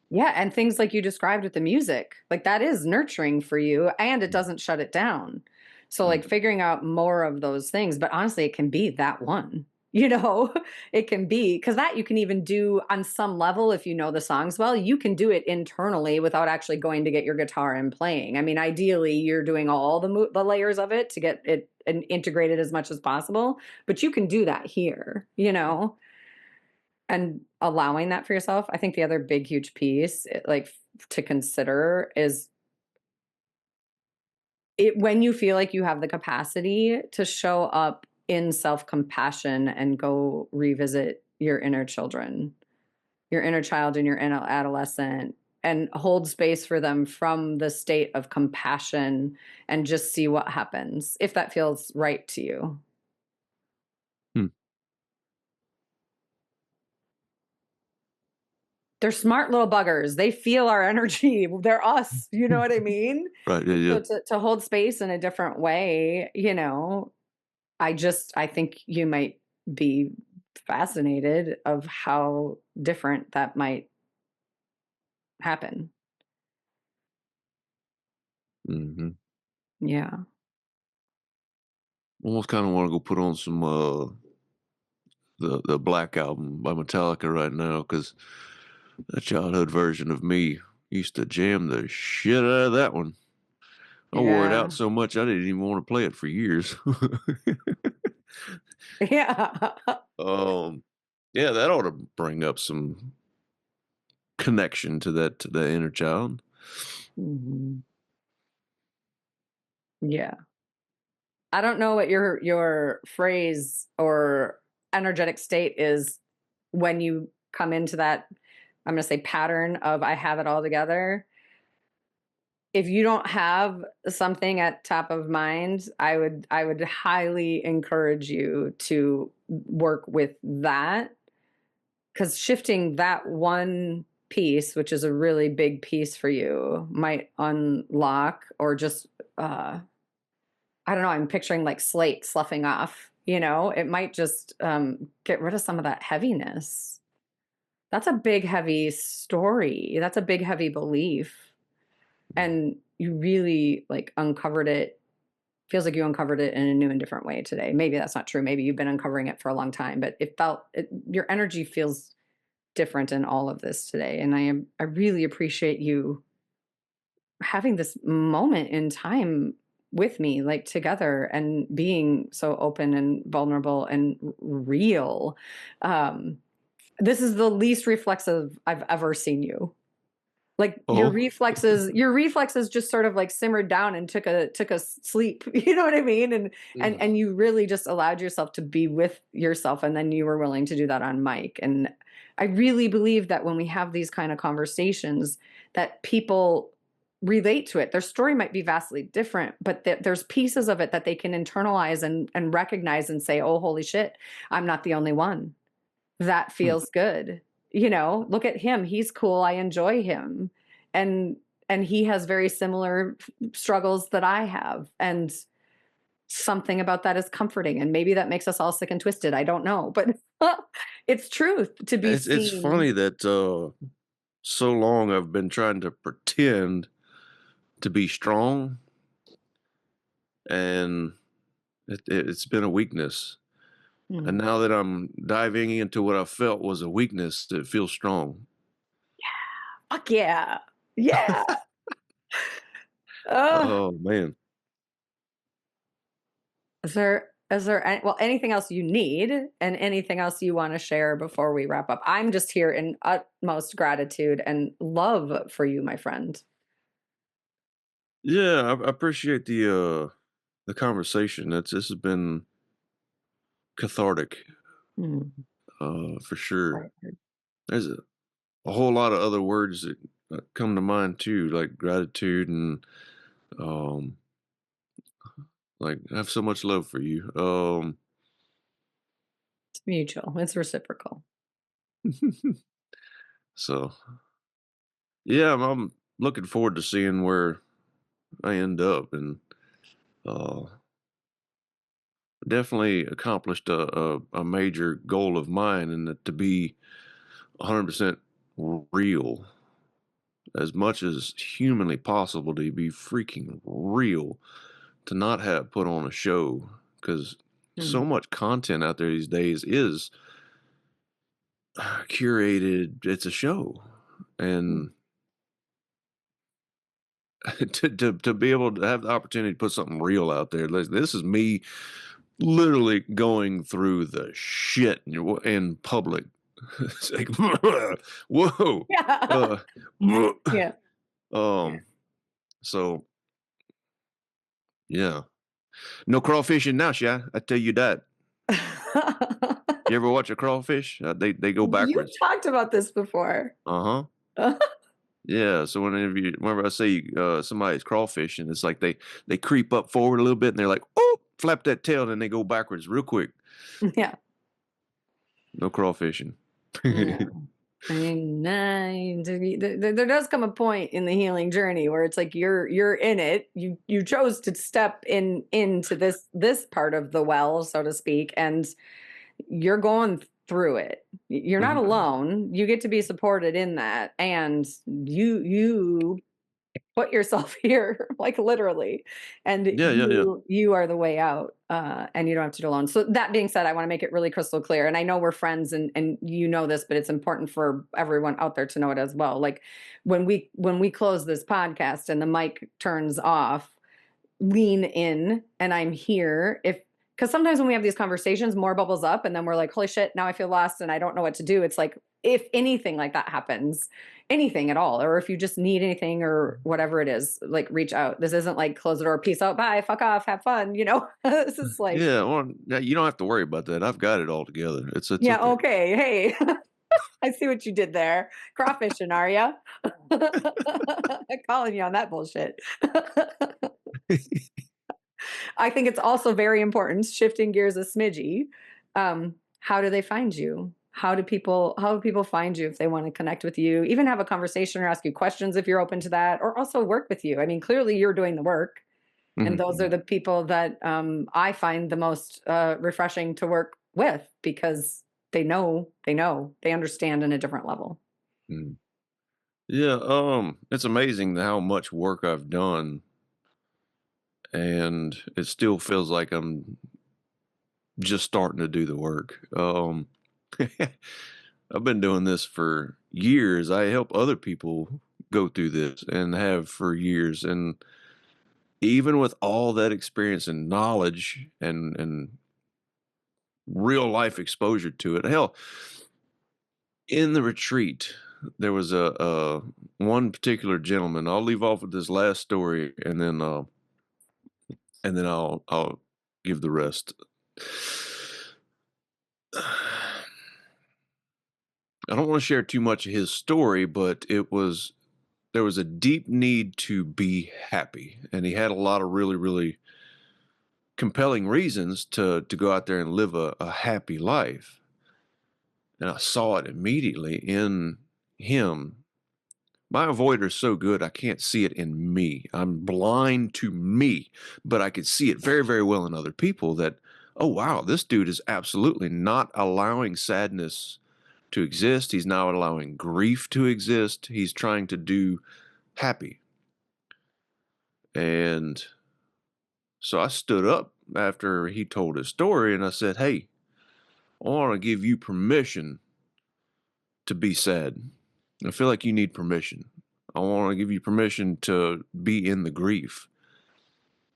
Yeah, and things like you described with the music, like that is nurturing for you and it doesn't shut it down. So like Mm, figuring out more of those things, but honestly it can be that one. It can be because that you can even do on some level if you know the songs well, you can do it internally without actually going to get your guitar and playing. I mean, ideally you're doing all the layers of it to get it integrated as much as possible, but you can do that here. And allowing that for yourself. I think the other big, huge piece, to consider is it when you feel like you have the capacity to show up in self-compassion and go revisit your inner children, your inner child and your inner adolescent, and hold space for them from the state of compassion and just see what happens, if that feels right to you. hmm. They're smart little buggers. They feel our energy. They're us, you know what I mean? Right. Yeah. Yeah. So to hold space in a different way, I think you might be fascinated of how different that might happen. Hmm. Yeah. Almost kind of want to go put on some the Black Album by Metallica right now because that childhood version of me used to jam the shit out of that one. I wore it out Yeah. so much I didn't even want to play it for years. Yeah. um, yeah, that ought to bring up some connection to the inner child. Mhm. Yeah. I don't know what your phrase or energetic state is when you come into that, I'm gonna say, pattern of I have it all together. If you don't have something at top of mind, I would highly encourage you to work with that, because shifting that one piece, which is a really big piece for you, might unlock or just I don't know, I'm picturing like slate sloughing off, it might just get rid of some of that heaviness. That's a big heavy story. That's a big heavy belief. And you really like uncovered it. Feels like you uncovered it in a new and different way today. Maybe that's not true. Maybe you've been uncovering it for a long time, but your energy feels different in all of this today. And I really appreciate you having this moment in time with me, like together, and being so open and vulnerable and real. Um, this is the least reflexive I've ever seen you. Like Oh, your reflexes just sort of like simmered down and took a sleep. You know what I mean? And and mm, and you really just allowed yourself to be with yourself, and then you were willing to do that on mic. And I really believe that when we have these kind of conversations, that people relate to it. Their story might be vastly different, but there's pieces of it that they can internalize and recognize and say, "Oh, holy shit, I'm not the only one. That mm. feels good." Look at him. He's cool. I enjoy him. And and he has very similar struggles that I have. And something about that is comforting. And maybe that makes us all sick and twisted. I don't know. But it's truth to be It's seen. funny that so long I've been trying to pretend to be strong, and it's been a weakness. And Mm. now that I'm diving into what I felt was a weakness, it feels strong. Fuck yeah. Yeah. Uh, Oh man. well, anything else you need and anything else you want to share before we wrap up? I'm just here in utmost gratitude and love for you, my friend. Yeah, I appreciate the conversation. This has been cathartic, Mm, for sure. right. There's a whole lot of other words that come to mind too, like gratitude and um, like I have so much love for you. It's mutual. It's reciprocal. So yeah, I'm looking forward to seeing where I end up, and uh, definitely accomplished a major goal of mine, and that to be 100% real as much as humanly possible, to be freaking real, to not have put on a show, because so Mm, much content out there these days is curated. It's a show, mm. and to be able to have the opportunity to put something real out there, this is me literally going through the shit in public. It's like, whoa, Yeah. uh, Yeah. Yeah. um, so yeah, no crawfishing now, Shy. I tell you that. You ever watch a crawfish? They go You've backwards. talked about this before. Uh huh. Yeah. So whenever I say somebody's crawfishing, it's like they creep up forward a little bit and they're like, oh, flap that tail, and then they go backwards real quick. Yeah. No crawfishing. Yeah. I mean, there does come a point in the healing journey where it's like you're in it. You chose to step into this part of the well, so to speak, and you're going through it. You're not Mhm. alone. You get to be supported in that, and you put yourself here, like literally, and Yeah, yeah, yeah. you are the way out, and you don't have to do it alone. So that being said, I want to make it really crystal clear, and I know we're friends, and you know this, but it's important for everyone out there to know it as well. Like when we close this podcast and the mic turns off, lean in, and I'm here if because sometimes when we have these conversations, more bubbles up, and then we're like, holy shit, now I feel lost and I don't know what to do. It's like, if anything like that happens, anything at all, or if you just need anything or whatever it is, like reach out. This isn't like close the door, peace out, bye, fuck off, have fun, you know? This is like, Yeah, well, yeah, you don't have to worry about that. I've got it all together. It's yeah, okay. okay, hey, I see what you did there. Crawfishing, are ya? Calling you on that bullshit. I think it's also very important, shifting gears a smidgy. How do they find you? How do people find you if they want to connect with you, even have a conversation or ask you questions if you're open to that, or also work with you? I mean, clearly you're doing the work, and Mhm, those are mhm, the people that I find the most refreshing to work with because they understand in a different level. mhm. Yeah, it's amazing how much work I've done, and it still feels like I'm just starting to do the work. I've been doing this for years. I help other people go through this and have for years. And even with all that experience and knowledge and real life exposure to it, hell, in the retreat, there was a one particular gentleman. I'll leave off with this last story, and then I'll give the rest. I don't want to share too much of his story, but there was a deep need to be happy, and he had a lot of really compelling reasons to go out there and live a happy life. And I saw it immediately in him. My avoider is so good, I can't see it in me. I'm blind to me, but I could see it very well in other people that, oh, wow, this dude is absolutely not allowing sadness to exist. He's not allowing grief to exist. He's trying to do happy. And so I stood up after he told his story and I said, hey, I want to give you permission to be sad. I feel like you need permission. I want to give you permission to be in the grief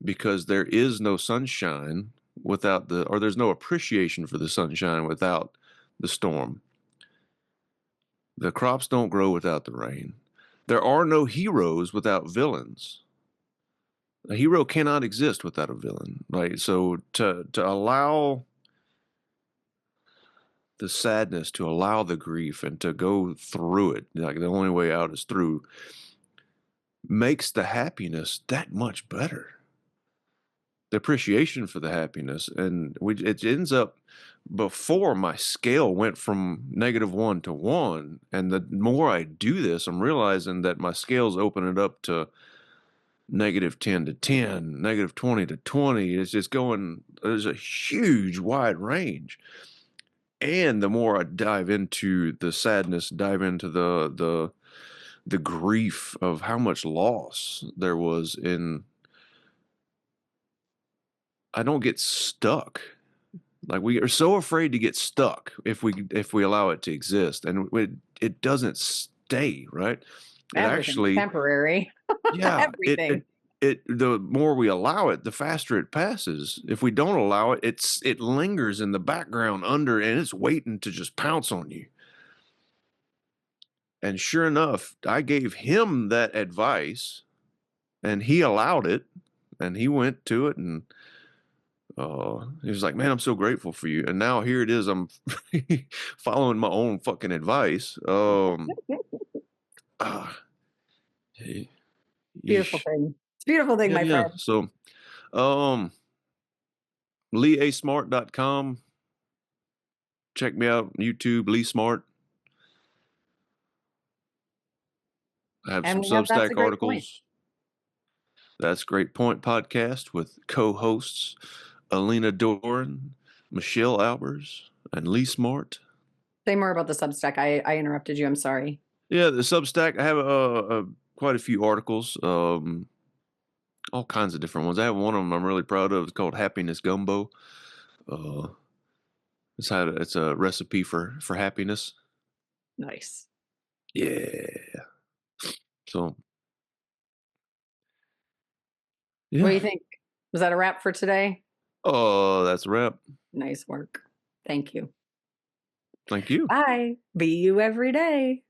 because there is no sunshine without or there's no appreciation for the sunshine without the storm. The crops don't grow without the rain. There are no heroes without villains. A hero cannot exist without a villain, right? So to allow the sadness, to allow the grief and to go through it, like the only way out is through, makes the happiness that much better. The appreciation for the happiness, and it ends up, before my scale went from -1 to 1, and the more I do this, I'm realizing that my scale's opening up to -10 to 10, -20 to 20. It's just going, there's a huge wide range. And the more I dive into the sadness, dive into the grief of how much loss there was in, I don't get stuck. Like, we are so afraid to get stuck if we allow it to exist, and it doesn't stay, right? It Everything's actually, temporary. yeah, Everything. the more we allow it, the faster it passes. If we don't allow it, it lingers in the background under, and it's waiting to just pounce on you. And sure enough, I gave him that advice, and he allowed it, and he went to it, and he was like, "Man, I'm so grateful for you." And now here it is, I'm following my own fucking advice. Ah, ye- Beautiful yeesh. thing. It's a beautiful thing, Yeah, my yeah. friend. So, um, leeasmart.com. Check me out on YouTube, Lee Smart. I have some That's a Substack great point. articles. That's Great Point podcast with co-hosts Alina Doran, Michelle Albers, and Lee Smart. Say more about the Substack. I interrupted you. I'm sorry. Yeah, the Substack. I have quite a few articles, all kinds of different ones. I have one of them I'm really proud of. It's called Happiness Gumbo. Uh, it's a recipe for happiness. Nice. Yeah. So What do yeah. you think? Was that a wrap for today? Oh, that's a wrap. Nice work. Thank you. Thank you. Bye. Be you every day.